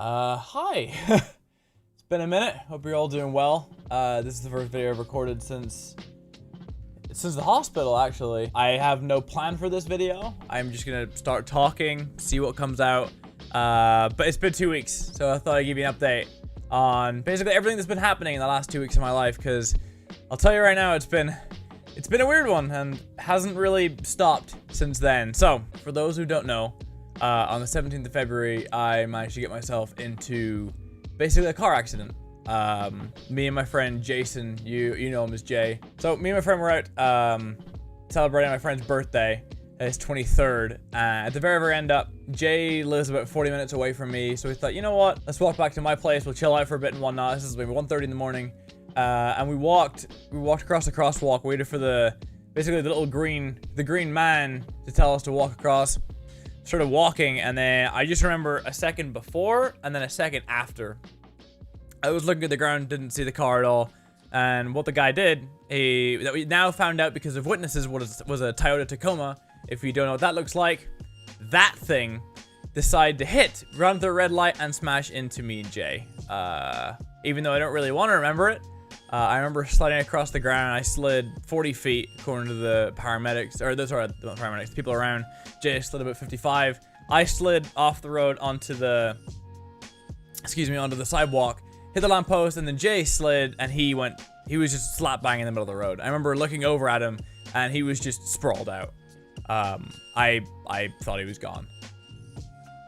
Hi. It's been a minute. Hope you're all doing well. This is the first video I've recorded since the hospital, actually. I have no plan for this video. I'm just gonna start talking, see what comes out. But it's been 2 weeks, so I thought I'd give you an update on basically everything that's been happening in the last 2 weeks of my life, because I'll tell you right now, it's been a weird one and hasn't really stopped since then. So, for those who don't know, on the 17th of February, I managed to get myself into basically a car accident. Me and my friend Jason, you know him as Jay. So me and my friend were out celebrating my friend's birthday, his 23rd. At the very end up, Jay lives about 40 minutes away from me, so we thought, you know what, let's walk back to my place, we'll chill out for a bit and whatnot. This is maybe 1:30 in the morning, and we walked across the crosswalk, waited for basically the green man to tell us to walk across. Started walking, and then I just remember a second before and then a second after. I was looking at the ground, didn't see the car at all, and what the guy did, that we now found out because of witnesses, was a Toyota Tacoma. If you don't know what that looks like, that thing decided to run through a red light and smash into me and Jay. Even though I don't really want to remember it, I remember sliding across the ground. I slid 40 feet, according to the paramedics, or sorry, not paramedics, the people around. Jay slid about 55. I slid off the road onto the sidewalk, hit the lamppost, and then Jay slid, and he was just slap bang in the middle of the road. I remember looking over at him, and he was just sprawled out. I thought he was gone.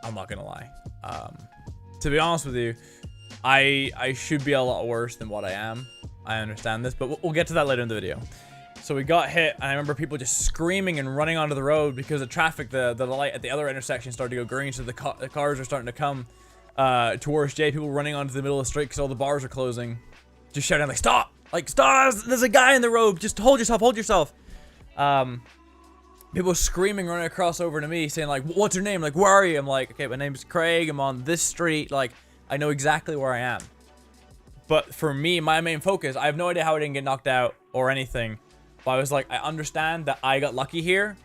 I'm not gonna lie. To be honest with you, I should be a lot worse than what I am. I understand this, but we'll get to that later in the video. So we got hit, and I remember people just screaming and running onto the road because of traffic. The light at the other intersection started to go green, so the cars are starting to come towards Jay. People running onto the middle of the street because all the bars are closing, just shouting like, "Stop! Like, stop! There's a guy in the road! Just hold yourself! Hold yourself!" People screaming, running across over to me, saying like, "What's your name? Like, where are you?" I'm like, "Okay, my name's Craig. I'm on this street. Like, I know exactly where I am." But for me, my main focus, I have no idea how I didn't get knocked out or anything. But I was like, I understand that I got lucky here.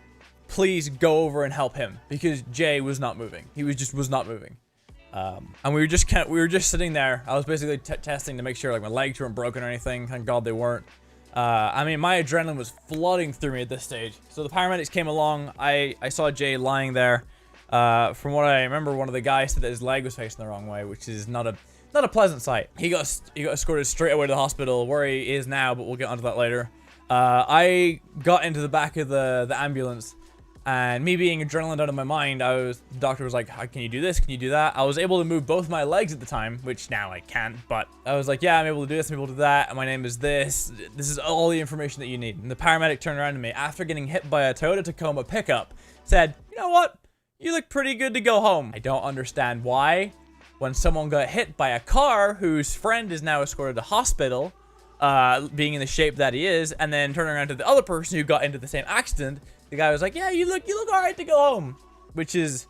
Please go over and help him, because Jay was not moving. He was not moving. And we were just sitting there. I was basically testing to make sure like my legs weren't broken or anything. Thank God they weren't. I mean, my adrenaline was flooding through me at this stage. So the paramedics came along. I saw Jay lying there. From what I remember, one of the guys said that his leg was facing the wrong way, which is not a pleasant sight. He got escorted straight away to the hospital where he is now, but we'll get onto that later. I got into the back of the ambulance, and me being adrenaline out of my mind, the doctor was like, "Can you do this? Can you do that?" I was able to move both my legs at the time, which now I can't, but I was like, "Yeah, I'm able to do this, I'm able to do that, and my name is this. This is all the information that you need." And the paramedic turned around to me after getting hit by a Toyota Tacoma pickup, said, "You know what? You look pretty good to go home." I don't understand why, when someone got hit by a car whose friend is now escorted to hospital, being in the shape that he is, and then turning around to the other person who got into the same accident, the guy was like, "Yeah, you look all right to go home," which is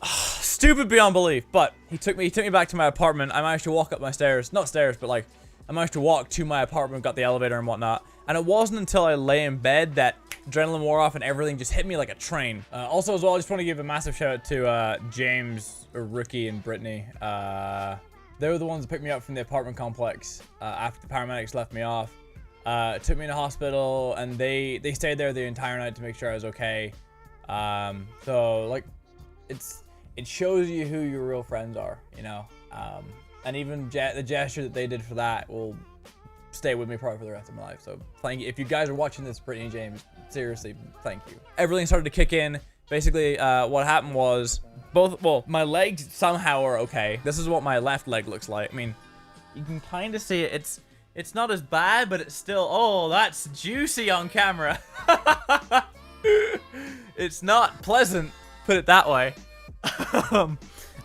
stupid beyond belief. But he took me back to my apartment. I managed to walk up my stairs, not stairs, but like I managed to walk to my apartment, got the elevator and whatnot. And it wasn't until I lay in bed that adrenaline wore off and everything just hit me like a train. Also as well, I just want to give a massive shout out to James, Rookie, and Brittany. They were the ones that picked me up from the apartment complex after the paramedics left me off. Took me to hospital, and they stayed there the entire night to make sure I was okay. So like, it shows you who your real friends are, you know. And even the gesture that they did for that will stay with me probably for the rest of my life. So thank you. If you guys are watching this, Brittany and James, seriously, thank you. Everything started to kick in. Basically, what happened was my legs somehow are okay. This is what my left leg looks like. I mean, you can kind of see it. It's not as bad, but it's still, oh, that's juicy on camera. It's not pleasant, put it that way.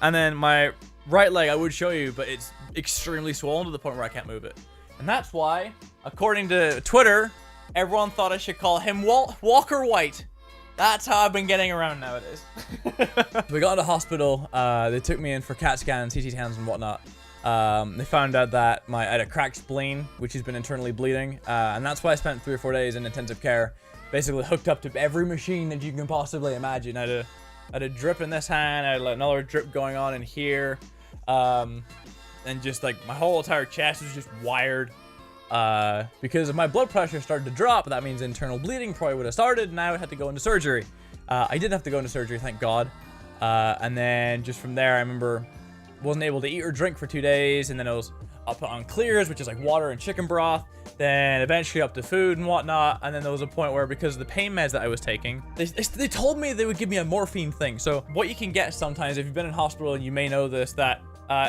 And then my right leg, I would show you, but it's extremely swollen to the point where I can't move it. And that's why, according to Twitter, everyone thought I should call him Walker White. That's how I've been getting around nowadays. We got into hospital. They took me in for CAT scans, CT scans, and whatnot. They found out that I had a cracked spleen, which has been internally bleeding. And that's why I spent 3 or 4 days in intensive care, basically hooked up to every machine that you can possibly imagine. I had I had a drip in this hand, I had another drip going on in here, and just like my whole entire chest was just wired. Because if my blood pressure started to drop, that means internal bleeding probably would have started, and I would have to go into surgery. I didn't have to go into surgery, thank God. And then just from there, I remember wasn't able to eat or drink for 2 days, and then I'll put on clears, which is like water and chicken broth, then eventually up to food and whatnot. And then there was a point where, because of the pain meds that I was taking, they told me they would give me a morphine thing. So what you can get sometimes, if you've been in hospital, and you may know this, that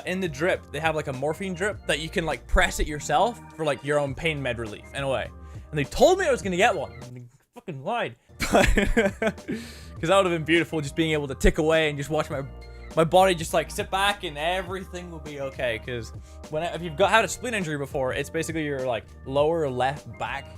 in the drip, they have like a morphine drip that you can like press it yourself for like your own pain med relief in a way. And they told me I was gonna get one. And they fucking lied. Because that would have been beautiful, just being able to tick away and just watch my body just like sit back and everything will be okay. Because if you've had a spleen injury before, it's basically your like lower left back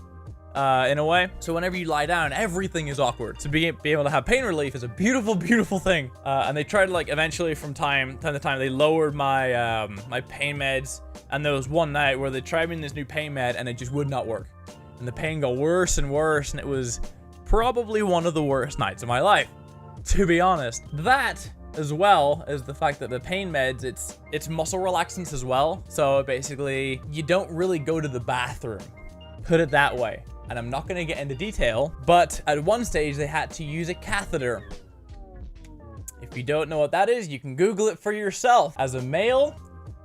in a way. So whenever you lie down, everything is awkward. So be able to have pain relief is a beautiful, beautiful thing. And they tried to like eventually from time to time, they lowered my my pain meds. And there was one night where they tried me in this new pain med and it just would not work. And the pain got worse and worse, and it was probably one of the worst nights of my life, to be honest. That, as well as the fact that the pain meds, it's muscle relaxants as well. So basically, you don't really go to the bathroom, put it that way. And I'm not gonna get into detail, but at one stage they had to use a catheter. If you don't know what that is, you can Google it for yourself. As a male,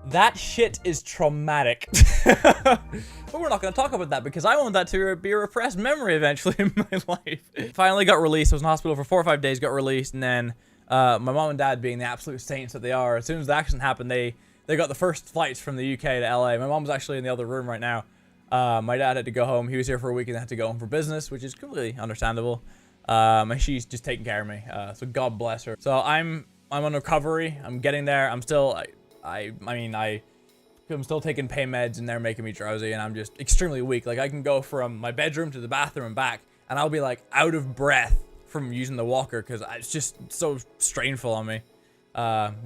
that shit is traumatic. But we're not going to talk about that because I want that to be a repressed memory eventually in my life. Finally got released. I was in hospital for 4 or 5 days, got released, and then my mom and dad, being the absolute saints that they are, as soon as the accident happened, they got the first flights from the UK to LA. My mom's actually in the other room right now. My dad had to go home. He was here for a week and had to go home for business, which is completely understandable. And she's just taking care of me. So God bless her. So I'm on recovery. I'm getting there. I'm still... I'm still taking pain meds and they're making me drowsy, and I'm just extremely weak. Like, I can go from my bedroom to the bathroom and back, and I'll be like out of breath from using the walker because it's just so strainful on me,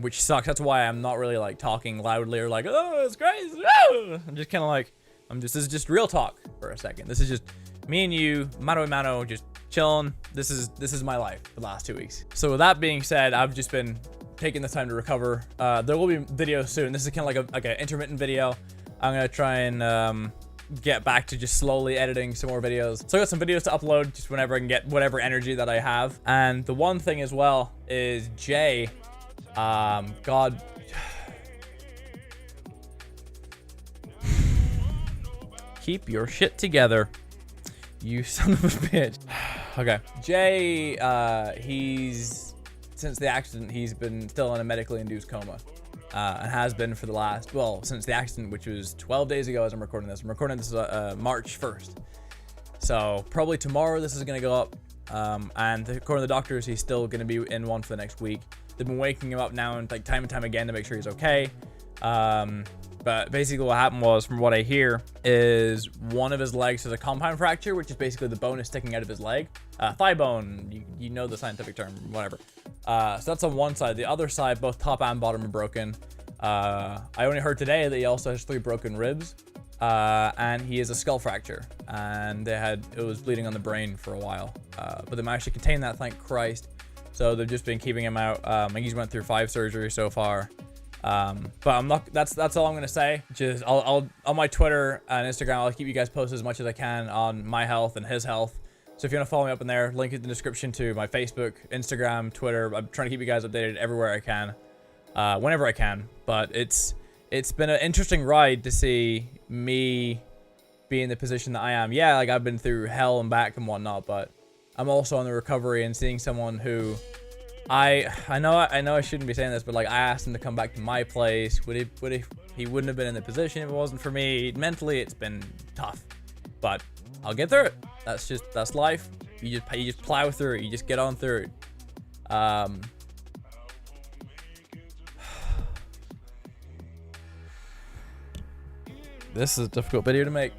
which sucks. That's why I'm not really like talking loudly or like, oh, it's crazy. Oh! I'm just kind of like, this is just real talk for a second. This is just me and you, mano a mano, just chilling. This is my life for the last 2 weeks. So with that being said, I've just been taking the time to recover. There will be videos soon. This is kind of like an intermittent video. I'm gonna try and get back to just slowly editing some more videos. So I got some videos to upload just whenever I can get whatever energy that I have. And the one thing as well is Jay. God. Keep your shit together, you son of a bitch. Okay, Jay, since the accident, he's been still in a medically induced coma, and has been for the last, well, since the accident, which was 12 days ago as I'm recording this. I'm recording this March 1st. So probably tomorrow this is going to go up, and according to the doctors, he's still going to be in one for the next week. They've been waking him up now and like time and time again to make sure he's okay. But basically what happened was, from what I hear, is one of his legs has a compound fracture, which is basically the bone is sticking out of his leg. Thigh bone, you know the scientific term, whatever. So that's on one side. The other side, both top and bottom are broken. I only heard today that he also has 3 broken ribs. And he has a skull fracture. And it was bleeding on the brain for a while. But they managed to contain that, thank Christ. So they've just been keeping him out. He's went through 5 surgeries so far. But I'm not, that's all I'm gonna say. Just I'll on my Twitter and Instagram, I'll keep you guys posted as much as I can on my health and his health. So if you want to follow me up in there, link in the description to my Facebook, Instagram, Twitter. I'm trying to keep you guys updated everywhere I can, whenever I can. But it's been an interesting ride to see me be in the position that I am. Yeah, like I've been through hell and back and whatnot, but I'm also on the recovery and seeing someone who I know I shouldn't be saying this, but like I asked him to come back to my place. He wouldn't have been in the position if it wasn't for me. Mentally, it's been tough, but I'll get through it. That's life. You just plow through it. You just get on through it. This is a difficult video to make.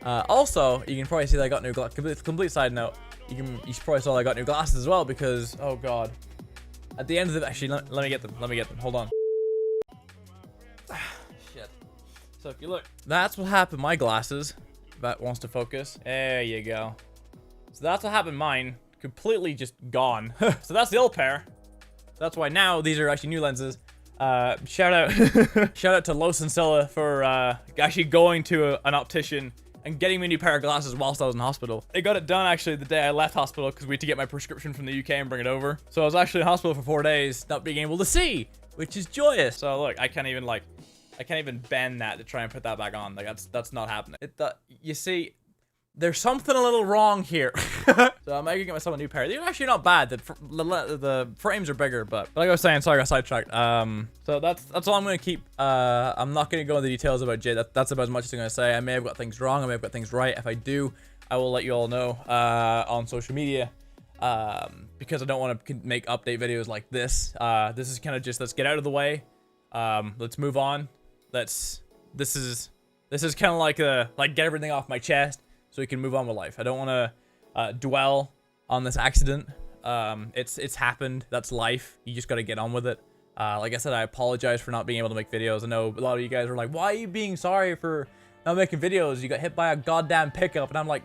Also, you can probably see that I got new glasses. Complete side note. You probably saw I got new glasses as well because, oh god. At the end of the, actually, let me get them. Hold on. Shit. So if you look, that's what happened to my glasses. That wants to focus. There you go. So that's what happened to mine. completely just gone. So that's the old pair. That's why now these are actually new lenses. Shout out shout out to Los and Silla for actually going to an optician and getting me a new pair of glasses whilst I was in hospital. They got it done actually the day I left hospital because we had to get my prescription from the UK and bring it over. So I was actually in hospital for 4 days, not being able to see, which is joyous. So look, I can't even bend that to try and put that back on. Like that's not happening. You see, there's something a little wrong here. So I'm gonna get myself a new pair. They're actually not bad. The frames are bigger, but like I was saying, sorry I got sidetracked. So that's all I'm gonna keep. I'm not gonna go into the details about Jay. That's about as much as I'm gonna say. I may have got things wrong. I may have got things right. If I do, I will let you all know on social media. Because I don't want to make update videos like this. This is kind of just, let's get out of the way. Let's move on. This is kind of like get everything off my chest so we can move on with life. I don't want to dwell on this accident. It's happened. That's life. You just got to get on with it. Like I said, I apologize for not being able to make videos. I know a lot of you guys were like, why are you being sorry for not making videos? You got hit by a goddamn pickup. And I'm like,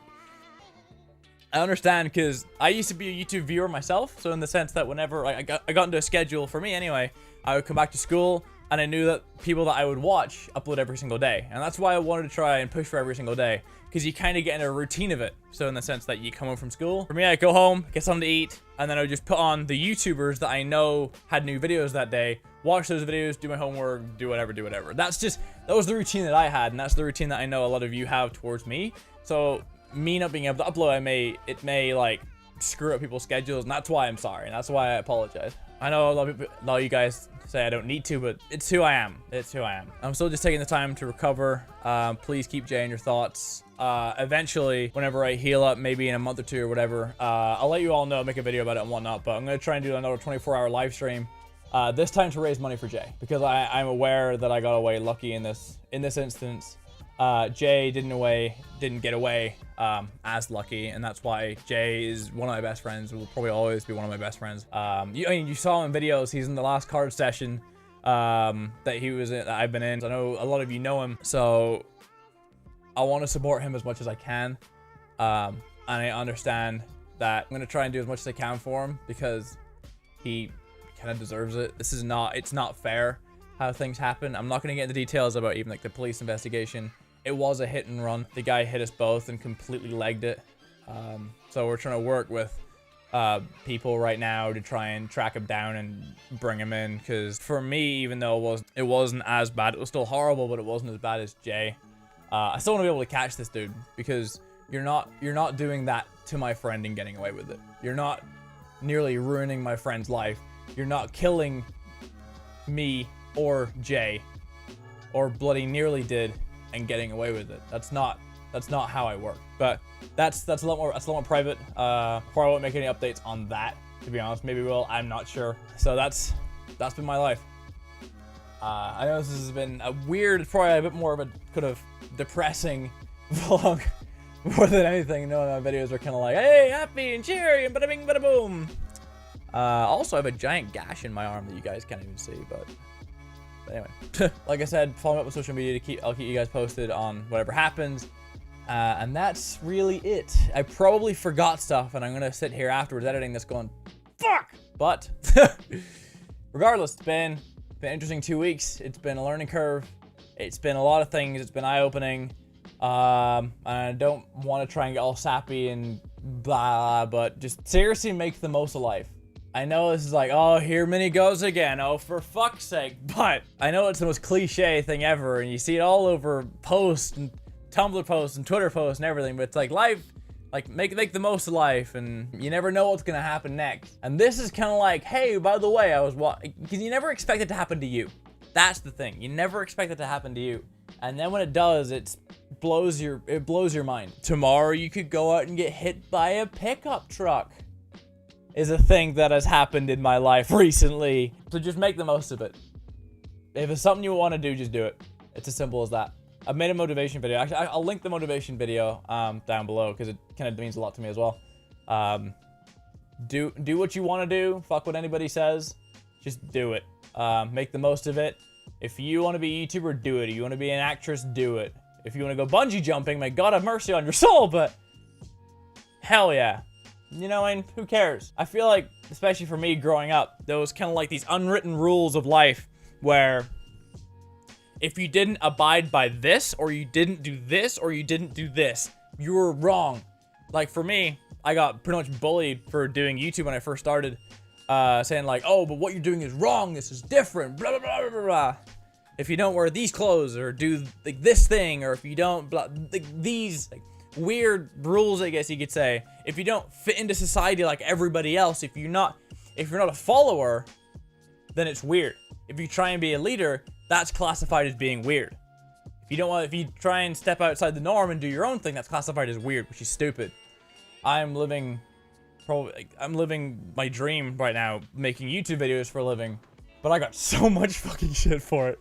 I understand, because I used to be a YouTube viewer myself. So in the sense that whenever I got into a schedule, for me anyway, I would come back to school and I knew that people that I would watch upload every single day. And that's why I wanted to try and push for every single day, because you kind of get in a routine of it. So in the sense that you come home from school, for me, I go home, get something to eat, and then I would just put on the YouTubers that I know had new videos that day, watch those videos, do my homework, do whatever. That was the routine that I had, and that's the routine that I know a lot of you have towards me. So me not being able to upload, it may like screw up people's schedules, and that's why I'm sorry, and that's why I apologize. I know a lot of you guys say I don't need to, but it's who I am. It's who I am. I'm still just taking the time to recover. Please keep Jay in your thoughts. Eventually, whenever I heal up, maybe in a month or two or whatever, I'll let you all know, make a video about it and whatnot, but I'm going to try and do another 24-hour live stream, this time to raise money for Jay, because I'm aware that I got away lucky in this instance. Jay didn't get away as lucky, and that's why Jay is one of my best friends, will probably always be one of my best friends. You saw him in videos, he's in the last card session that he was in, that I've been in. I know a lot of you know him, so I want to support him as much as I can, and I understand that I'm going to try and do as much as I can for him, because he kind of deserves it. It's not fair how things happen. I'm not going to get into details about even like the police investigation. It was a hit and run. The guy hit us both and completely legged it. So we're trying to work with people right now to try and track him down and bring him in. Because for me, even though it wasn't as bad, it was still horrible, but it wasn't as bad as Jay. I still want to be able to catch this dude, because you're not doing that to my friend and getting away with it. You're not nearly ruining my friend's life. You're not killing me or Jay, or bloody nearly did, and getting away with it. That's not how I work. But that's a lot more private. Probably won't make any updates on that, to be honest. Maybe we'll, I'm not sure. So that's been my life. I know this has been a weird, probably a bit more of a kind of depressing vlog more than anything. My videos are kind of like, hey, happy and cheery and bada bing bada boom. Also, I have a giant gash in my arm that you guys can't even see, but anyway. Like I said, follow me up on social media I'll keep you guys posted on whatever happens. And that's really it. I probably forgot stuff, and I'm gonna sit here afterwards editing this going, fuck! But regardless, it's been an interesting 2 weeks. It's been a learning curve. It's been a lot of things. It's been eye-opening. I don't want to try and get all sappy and blah, but just seriously make the most of life. I know this is like, oh, here Minnie goes again. Oh, for fuck's sake. But I know it's the most cliche thing ever, and you see it all over posts and Tumblr posts and Twitter posts and everything, but it's like life, like make the most of life, and you never know what's gonna happen next. And this is kind of like, hey, by the way, because you never expect it to happen to you. That's the thing. You never expect it to happen to you. And then when it does, it blows your mind. Tomorrow you could go out and get hit by a pickup truck. Is a thing that has happened in my life recently. So just make the most of it. If it's something you want to do, just do it. It's as simple as that. I've made a motivation video. Actually, I'll link the motivation video down below, because it kind of means a lot to me as well. Do what you want to do. Fuck what anybody says. Just do it. Make the most of it. If you want to be a YouTuber, do it. If you want to be an actress, do it. If you want to go bungee jumping, may God have mercy on your soul, but hell yeah. you know, and who cares? I feel like, especially for me growing up, there was kind of like these unwritten rules of life where if you didn't abide by this, or you didn't do this, or you didn't do this, you were wrong. Like for me, I got pretty much bullied for doing YouTube when I first started, saying like, oh, but what you're doing is wrong, this is different, blah, blah, blah, blah, blah. If you don't wear these clothes, or do like this thing, or if you don't, blah, like, these like, weird rules, I guess you could say. If you don't fit into society like everybody else, if you're not a follower, then it's weird. If you try and be a leader, that's classified as being weird. If you try and step outside the norm and do your own thing, that's classified as weird, which is stupid. I'm living my dream right now, making YouTube videos for a living, but I got so much fucking shit for it.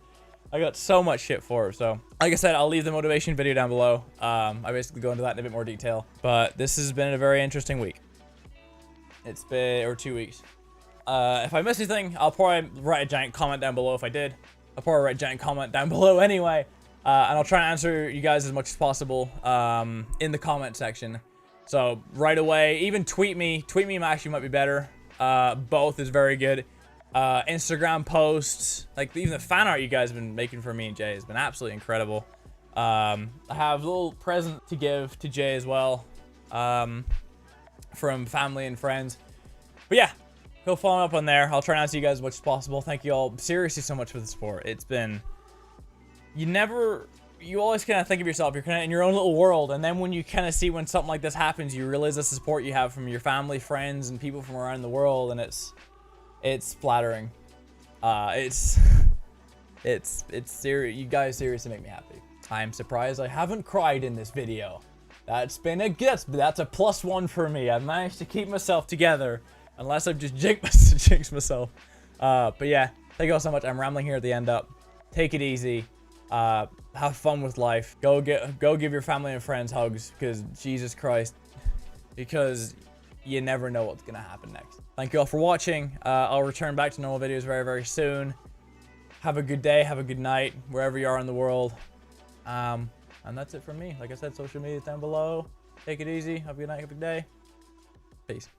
I got so much shit for it. So, like I said, I'll leave the motivation video down below. I basically go into that in a bit more detail, but this has been a very interesting week. It's been, or 2 weeks. If I miss anything, I'll probably write a giant comment down below if I did. I'll probably write a giant comment down below anyway. And I'll try and answer you guys as much as possible in the comment section. So right away, even tweet me. Tweet me actually might be better. Both is very good. Instagram posts, like even the fan art you guys have been making for me and Jay has been absolutely incredible. I have a little present to give to Jay as well, from family and friends. But yeah, go follow me up on there. I'll try and answer you guys as much as possible. Thank you all seriously so much for the support. It's been, you always kind of think of yourself, you're kind of in your own little world, and then when you kind of see when something like this happens, you realize the support you have from your family, friends, and people from around the world, and it's flattering. It's serious. You guys seriously make me happy. I'm surprised I haven't cried in this video. That's been a gift, but that's a +1 for me. I've managed to keep myself together, unless I've just jinxed myself. But yeah, thank you all so much. I'm rambling here at the end up. Take it easy. Have fun with life. Go give your family and friends hugs, because Jesus Christ, because you never know what's gonna happen next. Thank you all for watching. I'll return back to normal videos very, very soon. Have a good day, have a good night, wherever you are in the world. And that's it from me. Like I said, social media down below. Take it easy. Have a good night, have a good day. Peace.